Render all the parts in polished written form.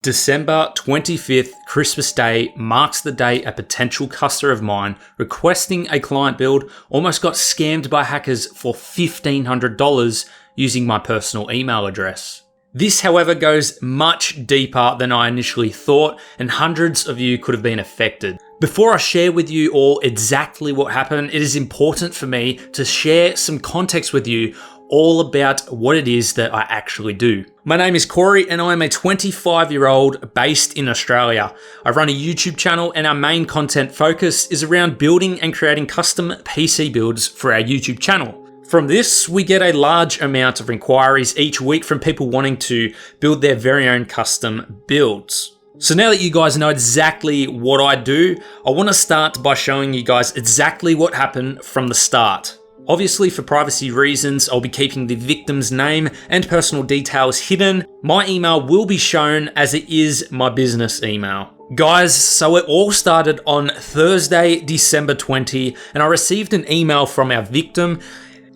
December 25th, Christmas Day, marks the day a potential customer of mine requesting a client build almost got scammed by hackers for $1,500 using my personal email address. This, however, goes much deeper than I initially thought, and hundreds of you could have been affected. Before I share with you all exactly what happened, it is important for me to share some context with you all about what it is that I actually do. My name is Corey and I am a 25-year-old based in Australia. I run a YouTube channel and our main content focus is around building and creating custom PC builds for our YouTube channel. From this, we get a large amount of inquiries each week from people wanting to build their very own custom builds. So now that you guys know exactly what I do, I want to start by showing you guys exactly what happened from the start. Obviously, for privacy reasons, I'll be keeping the victim's name and personal details hidden. My email will be shown as it is my business email. Guys, so it all started on Thursday, December 20, and I received an email from our victim.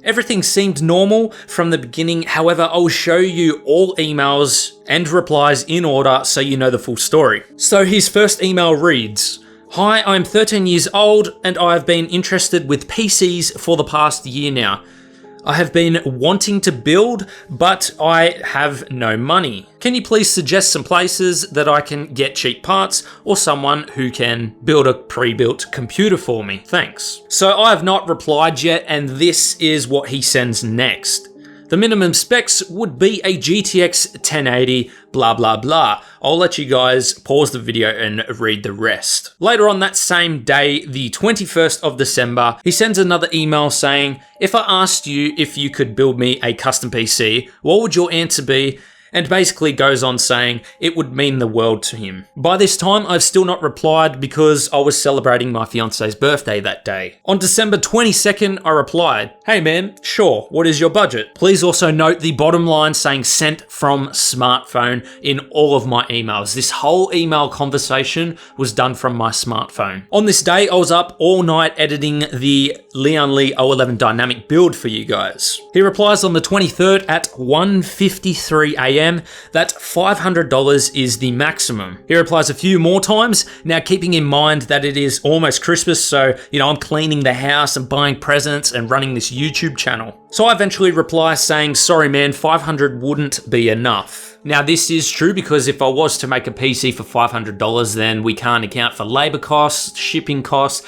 Everything seemed normal from the beginning. However, I'll show you all emails and replies in order so you know the full story. So his first email reads, "Hi, I'm 13 years old and I have been interested with PCs for the past year now. I have been wanting to build, but I have no money. Can you please suggest some places that I can get cheap parts or someone who can build a pre-built computer for me? Thanks." So I have not replied yet, and this is what he sends next. The minimum specs would be a GTX 1080, blah, blah, blah. I'll let you guys pause the video and read the rest. Later on that same day, the 21st of December, he sends another email saying, "If I asked you if you could build me a custom PC, what would your answer be?" And basically goes on saying it would mean the world to him. By this time, I've still not replied because I was celebrating my fiance's birthday that day. On December 22nd, I replied, "Hey man, sure, what is your budget?" Please also note the bottom line saying sent from smartphone in all of my emails. This whole email conversation was done from my smartphone. On this day, I was up all night editing the Leon Lee 011 dynamic build for you guys. He replies on the 23rd at 1:53 a.m. that $500 is the maximum. He replies a few more times, now keeping in mind that it is almost Christmas, so I'm cleaning the house and buying presents and running this YouTube channel. So I eventually reply saying, "Sorry man, 500 wouldn't be enough." Now this is true because if I was to make a PC for $500, then we can't account for labor costs, shipping costs,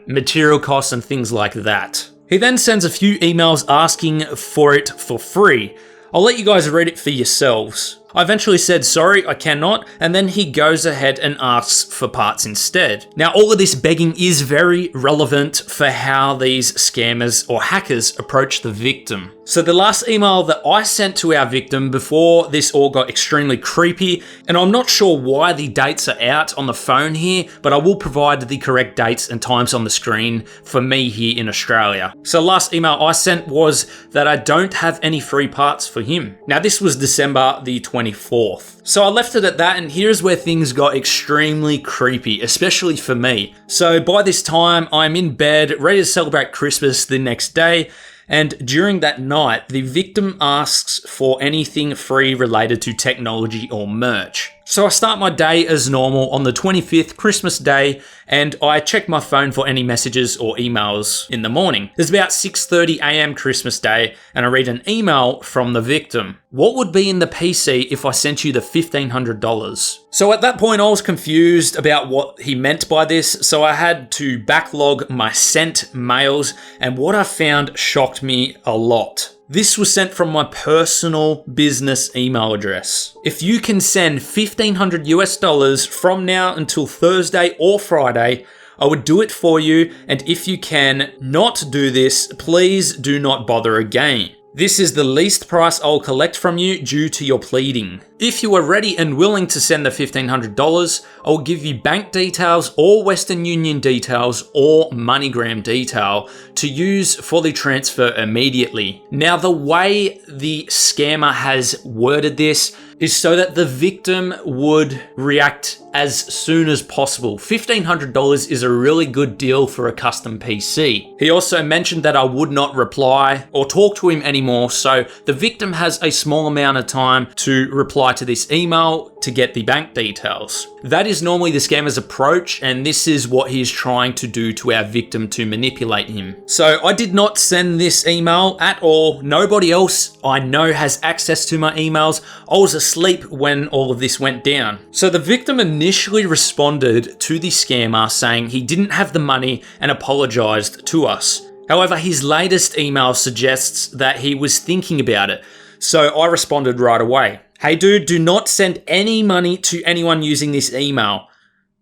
material costs and things like that. He then sends a few emails asking for it for free. I'll let you guys read it for yourselves. I eventually said, "Sorry, I cannot," and then he goes ahead and asks for parts instead. Now, all of this begging is very relevant for how these scammers or hackers approach the victim. So the last email that I sent to our victim before this all got extremely creepy, and I'm not sure why the dates are out on the phone here, but I will provide the correct dates and times on the screen for me here in Australia. So last email I sent was that I don't have any free parts for him. Now this was December the 24th. So I left it at that, and here's where things got extremely creepy, especially for me. So by this time, I'm in bed, ready to celebrate Christmas the next day, and during that night, the victim asks for anything free related to technology or merch. So I start my day as normal on the 25th, Christmas Day, and I check my phone for any messages or emails in the morning. It's about 6:30 a.m. Christmas Day, and I read an email from the victim. "What would be in the PC if I sent you the $1,500? So at that point, I was confused about what he meant by this, so I had to backlog my sent mails, and what I found shocked me a lot. This was sent from my personal business email address. If you can send $1,500 from now until Thursday or Friday, I would do it for you, and if you can not do this, please do not bother again. This is the least price I'll collect from you due to your pleading. If you are ready and willing to send the $1,500, I'll give you bank details or Western Union details or MoneyGram detail to use for the transfer immediately." Now, the way the scammer has worded this is so that the victim would react as soon as possible. $1,500 is a really good deal for a custom PC. He also mentioned that I would not reply or talk to him anymore, so the victim has a small amount of time to reply to this email to get the bank details. That is normally the scammer's approach, and this is what he is trying to do to our victim to manipulate him. So I did not send this email at all. Nobody else I know has access to my emails. I was asleep when all of this went down. So the victim initially responded to the scammer saying he didn't have the money and apologized to us. However, his latest email suggests that he was thinking about it. So I responded right away. Hey dude, do not send any money to anyone using this email.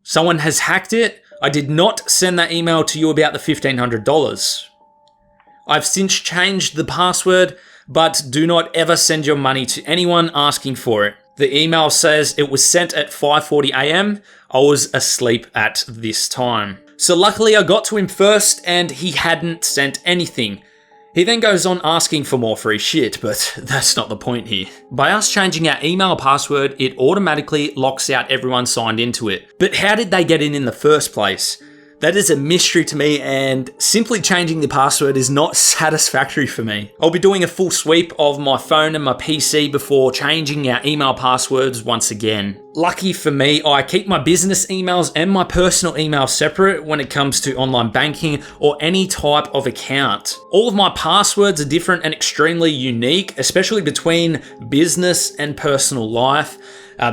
Someone has hacked it. I did not send that email to you about the $1,500. I've since changed the password, but do not ever send your money to anyone asking for it. The email says it was sent at 5:40 a.m. I was asleep at this time. So luckily I got to him first and he hadn't sent anything. He then goes on asking for more free shit, but that's not the point here. By us changing our email password, it automatically locks out everyone signed into it. But how did they get in the first place? That is a mystery to me, and simply changing the password is not satisfactory for me. I'll be doing a full sweep of my phone and my PC before changing our email passwords once again. Lucky for me, I keep my business emails and my personal email separate when it comes to online banking or any type of account. All of my passwords are different and extremely unique, especially between business and personal life.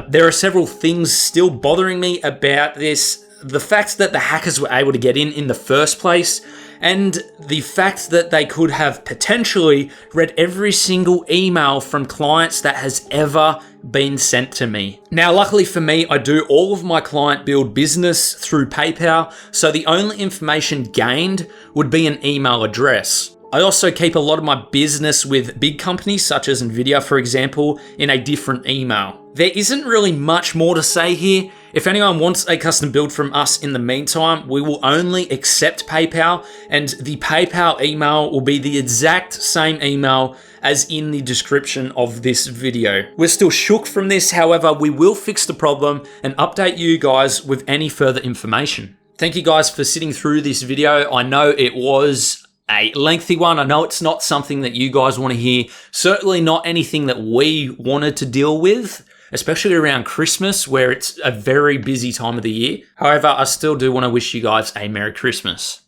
There are several things still bothering me about this. The fact that the hackers were able to get in the first place, and the fact that they could have potentially read every single email from clients that has ever been sent to me. Now, luckily for me, I do all of my client build business through PayPal, so the only information gained would be an email address. I also keep a lot of my business with big companies such as Nvidia, for example, in a different email. There isn't really much more to say here. If anyone wants a custom build from us in the meantime, we will only accept PayPal, and the PayPal email will be the exact same email as in the description of this video. We're still shook from this, however, we will fix the problem and update you guys with any further information. Thank you guys for sitting through this video. I know it was a lengthy one. I know it's not something that you guys want to hear. Certainly not anything that we wanted to deal with, especially around Christmas, where it's a very busy time of the year. However, I still do want to wish you guys a Merry Christmas.